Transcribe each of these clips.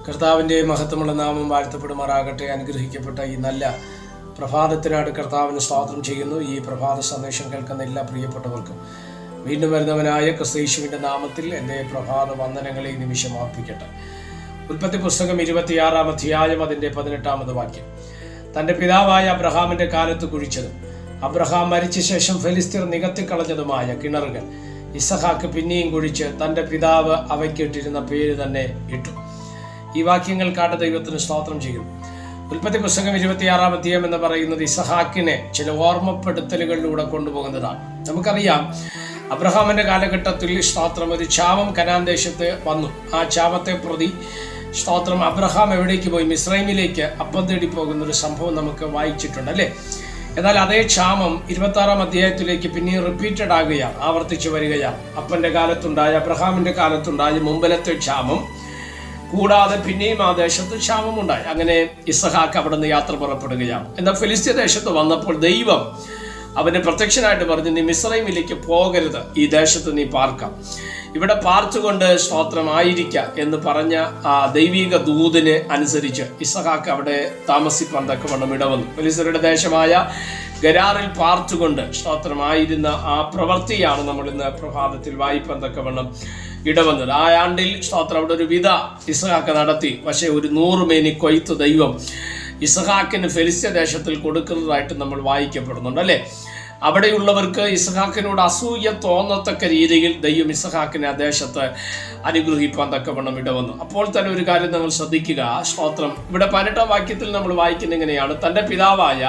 കർത്താവിൻ്റെ മഹത്വമുള്ള നാമം വാഴ്ത്തപ്പെടുമാറാകട്ടെ. അനുഗ്രഹിക്കപ്പെട്ട ഈ നല്ല പ്രഭാതത്തിനായിട്ട് കർത്താവിന് സ്തോത്രം ചെയ്യുന്നു. ഈ പ്രഭാത സന്ദേശം കേൾക്കുന്ന എല്ലാ പ്രിയപ്പെട്ടവർക്കും വീണ്ടും വരുന്നവനായ ക്രിസ്തയേശുവിൻ്റെ നാമത്തിൽ എൻ്റെ പ്രഭാത വന്ദനങ്ങളെ ഈ നിമിഷം അർപ്പിക്കട്ടെ. ഉൽപ്പത്തി പുസ്തകം 26-ാം അധ്യായം അതിൻ്റെ 18-ാമത് വാക്യം. തൻ്റെ പിതാവായ അബ്രഹാമിൻ്റെ കാലത്ത് കുഴിച്ചതും അബ്രഹാം മരിച്ച ശേഷം ഫെലിസ്ത്യർ നികത്തിക്കളഞ്ഞതുമായ കിണറുകൾ ഇസഹാക്ക് പിന്നെയും കുഴിച്ച് തൻ്റെ പിതാവ് അവയ്ക്കിട്ടിരുന്ന പേര് തന്നെ ഇട്ടു. ഈ വാക്യങ്ങൾ കാട്ട ദൈവത്തിന് സ്തോത്രം ചെയ്യുന്നു. ഉൽപ്പത്തി പുസ്തകം 26-ാം അധ്യായം എന്ന് പറയുന്നത് ഇസഹാക്കിനെ ചില ഓർമ്മപ്പെടുത്തലുകളിലൂടെ കൊണ്ടുപോകുന്നതാണ്. നമുക്കറിയാം, അബ്രഹാമിന്റെ കാലഘട്ടത്തിൽ സ്തോത്രം ഒരു ക്ഷാമം കനാൻ ദേശത്ത് വന്നു. ആ ക്ഷാമത്തെ പ്രതി സ്തോത്രം അബ്രഹാം എവിടേക്ക് പോയി? മിസ്രൈമിലേക്ക് അപ്പം തേടി പോകുന്ന ഒരു സംഭവം നമുക്ക് വായിച്ചിട്ടുണ്ട്, അല്ലേ? എന്നാൽ അതേ ക്ഷാമം 26-ാം അധ്യായത്തിലേക്ക് പിന്നെയും റിപ്പീറ്റഡ് ആകുകയാണ്, ആവർത്തിച്ചു വരികയാണ്. അപ്പന്റെ കാലത്തുണ്ടായ, അബ്രഹാമിന്റെ കാലത്തുണ്ടായ മുമ്പിലത്തെ ക്ഷാമം കൂടാതെ പിന്നെയും ആ ദേശത്ത് ക്ഷാമമുണ്ടായി. അങ്ങനെ ഇസഹാക്ക് അവിടെ നിന്ന് യാത്ര പുറപ്പെടുകയാണ്. എന്നാൽ ഫെലിസ്ത്യ ദേശത്ത് വന്നപ്പോൾ ദൈവം അവന് പ്രത്യക്ഷനായിട്ട് പറഞ്ഞു, നീ മിസ്രൈമിലേക്ക് പോകരുത്, ഈ ദേശത്ത് നീ പാർക്കാം, ഇവിടെ പാർത്തുകൊണ്ട് സ്തോത്രമായിരിക്കാം എന്ന് പറഞ്ഞ ആ ദൈവിക ദൂതിന് അനുസരിച്ച് ഇസഹാക്ക് അവിടെ താമസിപ്പാൻ തക്കവണ്ണം ഇടവന്നു. ഫെലിസ്ത്യരുടെ ദേശമായ ഗരാറിൽ പാർത്തുകൊണ്ട് സ്തോത്രമായിരുന്ന ആ പ്രവൃത്തിയാണ് നമ്മൾ ഇന്ന് പ്രഭാതത്തിൽ വായിപ്പാൻ തക്കവണ്ണം ഇടവന്നത്. ആ ആണ്ടിൽ സ്തോത്രം അവിടെ ഒരു വിധ ഇസഹാക്ക് നടത്തി. പക്ഷേ ഒരു 100 മേനി കൊയ്ത്ത് ദൈവം ഇസഹാക്കിന് ഫെലിസ്ത്യ ദേശത്തിൽ കൊടുക്കുന്നതായിട്ട് നമ്മൾ വായിക്കപ്പെടുന്നുണ്ട്, അല്ലേ? അവിടെയുള്ളവർക്ക് ഇസഹാക്കിനോട് അസൂയ തോന്നത്തക്ക രീതിയിൽ ദൈവം ഇസഹാക്കിനെ ആ ദേശത്ത് അനുഗ്രഹിപ്പാൻ തക്കവണ്ണം ഇടവന്നു. അപ്പോൾ തന്നെ ഒരു കാര്യം നിങ്ങൾ ശ്രദ്ധിക്കുക. സ്തോത്രം ഇവിടെ 18-ാം വാക്യത്തിൽ നമ്മൾ വായിക്കുന്ന ഇങ്ങനെയാണ്: തൻ്റെ പിതാവായ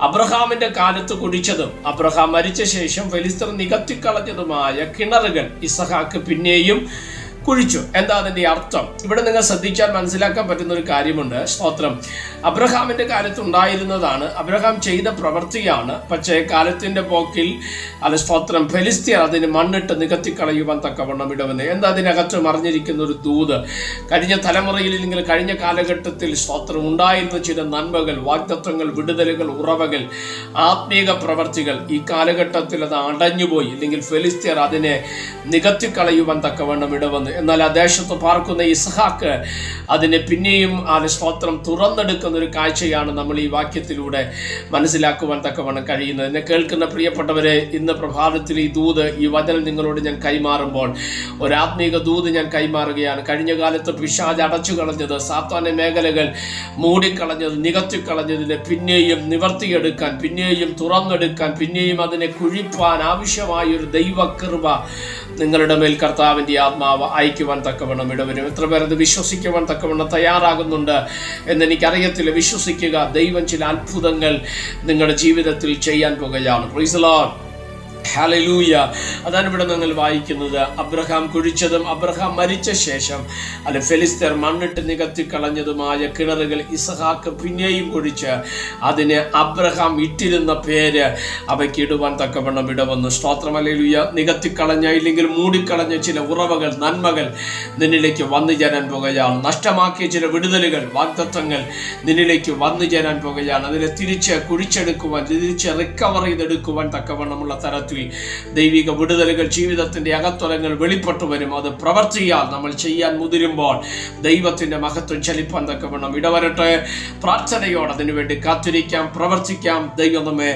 അബ്രഹാമിന്റെ കാലത്ത് കുഴിച്ചതും അബ്രഹാം മരിച്ച ശേഷം ഫെലിസ്ത്യർ നികത്തിക്കളഞ്ഞതുമായ കിണറുകൾ ഇസഹാക്ക് പിന്നെയും കുഴിച്ചു. എന്താ അതിൻ്റെ അർത്ഥം? ഇവിടെ നിങ്ങൾ ശ്രദ്ധിച്ചാൽ മനസ്സിലാക്കാൻ പറ്റുന്ന ഒരു കാര്യമുണ്ട്. സ്തോത്രം അബ്രഹാമിന്റെ കാലത്ത് ഉണ്ടായിരുന്നതാണ്, അബ്രഹാം ചെയ്ത പ്രവൃത്തിയാണ്. പക്ഷേ കാലത്തിന്റെ പോക്കിൽ സ്തോത്രം ഫെലിസ്ത്യർ അതിന് മണ്ണിട്ട് നികത്തിക്കളയുവാൻ തക്കവണ്ണം ഇടവന്ന്. എന്താ അതിനകത്ത് മറിഞ്ഞിരിക്കുന്ന ഒരു ദൂത്? കഴിഞ്ഞ തലമുറയിൽ അല്ലെങ്കിൽ കഴിഞ്ഞ കാലഘട്ടത്തിൽ സ്തോത്രം ഉണ്ടായിരുന്ന ചില നന്മകൾ, വാഗ്ദത്തങ്ങൾ, വിടുതലുകൾ, ഉറവകൾ, ആത്മീക പ്രവർത്തികൾ ഈ കാലഘട്ടത്തിൽ അത് അടഞ്ഞുപോയി, അല്ലെങ്കിൽ ഫെലിസ്ത്യർ അതിനെ നികത്തിക്കളയുവാൻ തക്കവണ്ണം ഇടവന്ന്. എന്നാൽ ആ ദേശത്ത് പാർക്കുന്ന ഇസഹാക്ക് അതിനെ പിന്നെയും ആ സ്തോത്രം തുറന്നെടുക്കുന്ന ഒരു കാഴ്ചയാണ് നമ്മൾ ഈ വാക്യത്തിലൂടെ മനസ്സിലാക്കുവാൻ തക്കവണ്ണം കഴിയുന്നത്. എന്നെ കേൾക്കുന്ന പ്രിയപ്പെട്ടവരെ, ഇന്ന് പ്രഭാതത്തിൽ ഈ ദൂത്, ഈ വചനം നിങ്ങളോട് ഞാൻ കൈമാറുമ്പോൾ ഒരു ആത്മീക ദൂത് ഞാൻ കൈമാറുകയാണ്. കഴിഞ്ഞ കാലത്ത് പിശാച് അടച്ചു കളഞ്ഞത്, സാത്താന്റെ മേഖലകൾ മൂടിക്കളഞ്ഞത്, നികത്തിക്കളഞ്ഞതിനെ പിന്നെയും നിവർത്തിയെടുക്കാൻ, പിന്നെയും തുറന്നെടുക്കാൻ, പിന്നെയും അതിനെ കുഴിപ്പാൻ ആവശ്യമായ ഒരു ദൈവകൃപ നിങ്ങളുടെ മേൽ കർത്താവിൻ്റെ ആത്മാവ് അയക്കുവാൻ തക്കവണ്ണം ഇടവരും. എത്ര പേർ അത് വിശ്വസിക്കുവാൻ തക്കവണ്ണം തയ്യാറാകുന്നുണ്ട് എന്നെനിക്കറിയത്തില്ല. വിശ്വസിക്കുക, ദൈവം ചില അത്ഭുതങ്ങൾ നിങ്ങളുടെ ജീവിതത്തിൽ ചെയ്യാൻ പോകുകയാണ്. Praise the Lord, hallelujah. അതാണ് ഇവിടെ നിങ്ങൾ വായിക്കുന്നത്. അബ്രഹാം കുഴിച്ചതും അബ്രഹാം മരിച്ച ശേഷം ഫെലിസ്ത്യർ മണ്ണിട്ട് നികത്തിക്കളഞ്ഞതുമായ കിണറുകൾ ഇസഹാക്ക് പിന്നെയും കുഴിച്ച് അതിന് അബ്രഹാം ഇട്ടിരുന്ന പേര് അവയ്ക്ക് ഇടുവാൻ തക്കവണ്ണം ഇടവന്നു. സ്തോത്രം, ഹല്ലേലൂയ. നികത്തിക്കളഞ്ഞ, ഇല്ലെങ്കിൽ മൂടിക്കളഞ്ഞ ചില ഉറവകൾ, നന്മകൾ നിന്നിലേക്ക് വന്നു ചേരാൻ പോകുകയാണ്. നഷ്ടമാക്കിയ ചില വിടുതലുകൾ, വാഗ്ദത്തങ്ങൾ നിന്നിലേക്ക് വന്നു ചേരാൻ പോകുകയാണ്. അതിനെ തിരിച്ച് കുഴിച്ചെടുക്കുവാൻ, തിരിച്ച് റിക്കവർ ചെയ്തെടുക്കുവാൻ തക്കവണ്ണമുള്ള തരത്തിൽ ദൈവിക വിടുതലുകൾ ജീവിതത്തിന്റെ അകത്തലങ്ങൾ വെളിപ്പെട്ടു വരും. അത് പ്രവർത്തിയാൽ നമ്മൾ ചെയ്യാൻ മുതിരുമ്പോൾ ദൈവത്തിന്റെ മഹത്വം ചലിപ്പാൻ തക്കവണ്ണം ഇടവരട്ടെ. പ്രാർത്ഥനയോടെ അതിനുവേണ്ടി കാത്തിരിക്കാം, പ്രവർത്തിക്കാം. ദൈവം നമ്മെ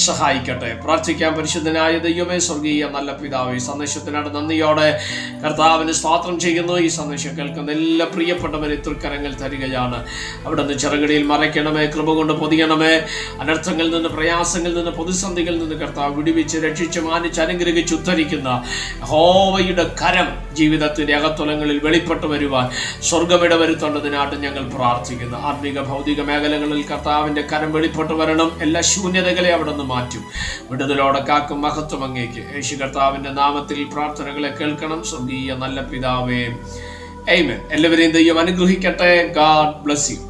സഹായിക്കട്ടെ. പ്രാർത്ഥിക്കാം. പരിശുദ്ധനായ ദൈവമേ, സ്വർഗീയ നല്ല പിതാവേ, സന്ദേശത്തിനാണ് നന്ദിയോടെ കർത്താവിന് സ്തോത്രം ചെയ്യുന്നു. ഈ സന്ദേശം കേൾക്കുന്ന എല്ലാ പ്രിയപ്പെട്ടവരെ തൃക്കരങ്ങൾ തരികയാണ്. അവിടെ നിന്ന് ചെറുകടിയിൽ മറയ്ക്കണമേ, കൃപ കൊണ്ട് പൊതിയണമേ. അനർത്ഥങ്ങളിൽ നിന്ന്, പ്രയാസങ്ങളിൽ നിന്ന്, പ്രതിസന്ധികളിൽ നിന്ന് കർത്താവ് വിടുവിച്ച് രക്ഷിച്ച് മാനിച്ച് അനുഗ്രഹിച്ച് ഉദ്ധരിക്കുന്ന യഹോവയുടെ കരം ജീവിതത്തിന്റെ അകത്തലങ്ങളിൽ വെളിപ്പെട്ടു വരുവാൻ സ്വർഗമിടവരുത്തേണ്ടതിനായിട്ട് ഞങ്ങൾ പ്രാർത്ഥിക്കുന്നു. ആത്മീക ഭൗതിക മേഖലകളിൽ കർത്താവിന്റെ കരം വെളിപ്പെട്ടു വരണം. എല്ലാ ശൂന്യതകളെ അവിടെ നിന്ന് മാറ്റും. വിടുതലോടെ കാക്കും. മഹത്വം അങ്ങേക്ക്. യേശു കർത്താവിന്റെ നാമത്തിൽ പ്രാർത്ഥനകളെ കേൾക്കണം. സ്വർഗീയ നല്ല പിതാവേ, ആമേൻ. എല്ലാവരെയും ദൈവം അനുഗ്രഹിക്കട്ടെ. God bless you.